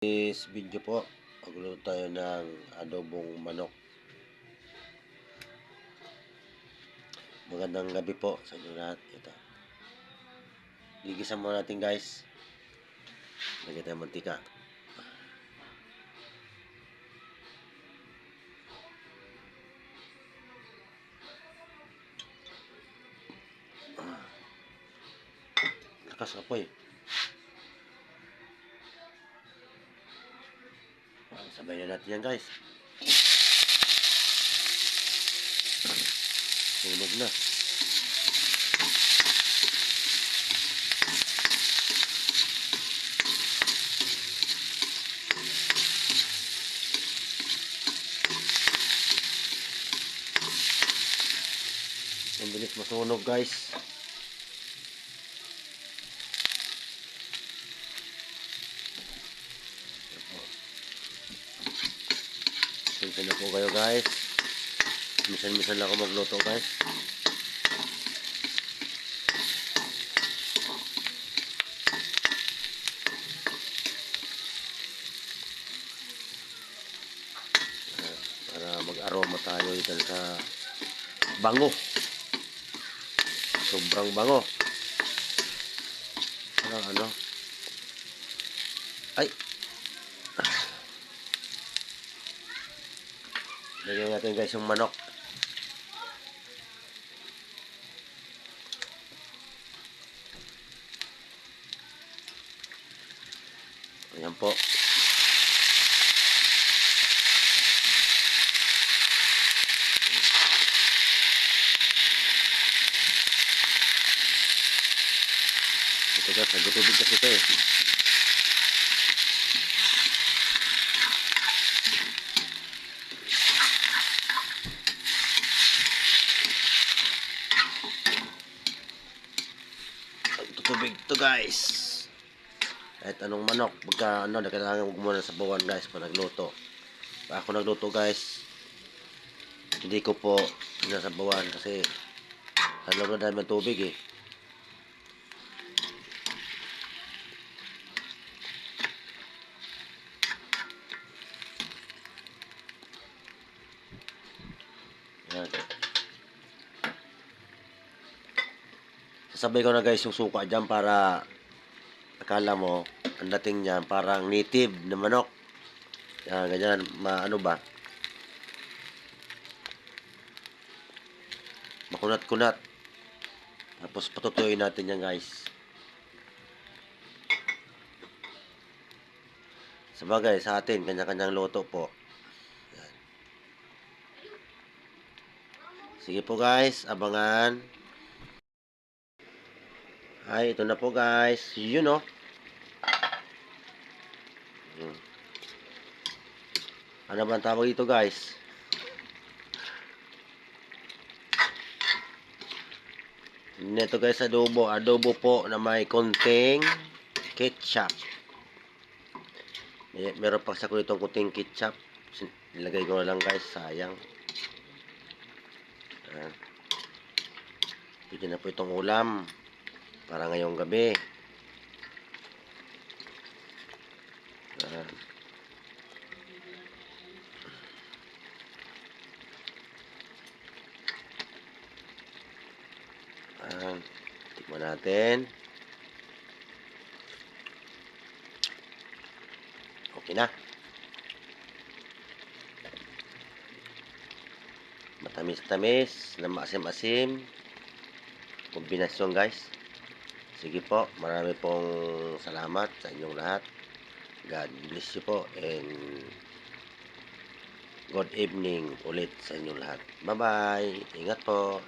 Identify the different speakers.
Speaker 1: This video po, magluluto tayo ng adobong manok. Magandang gabi po sa inyo lahat. Ito. Gigisa muna natin guys. Lagyan tayo mantika. Lakas ka po eh. Sabay na natin yan guys. Sunog na. Ang bilis masunog guys. Minsan na po kayo guys. Minsan lang ako magluto guys. Para mag-aroma tayo dito sa bango. Sobrang bango. Ano? Ay! Lagyan natin guys yung manok. Ayan po. Ito guys, nagtutubig kasi ito eh. Tubig to guys. Kahit anong manok, pagka kailangan huwag muna sa bawan guys pag nagluto. Pag ako nagluto guys, hindi ko po sinasabawan kasi alam na dahil may tubig eh. Yan. Sasabay ko na guys yung suka dyan para akala mo ang dating niyan parang native na manok. Yan, ganyan, ano ba? Makunat-kunat. Tapos patutuyuin natin yan guys. Sabagay sa atin, kanya-kanyang luto po. Yan. Sige po guys, abangan. Ay, ito na po guys. Yun o. Ano ba ang tawag dito guys? Neto guys, adobo. Adobo po na may konting ketchup. Meron pa sa kulitong konting ketchup. Nilagay ko na lang guys, sayang. Pwede na po itong ulam para ngayong gabi. Tikman natin. Okay na. Matamis-tamis na maasim-asim. Kombinasyon guys. Sige po, marami pong salamat sa inyong lahat. God bless you po and good evening ulit sa inyong lahat. Bye-bye. Ingat po.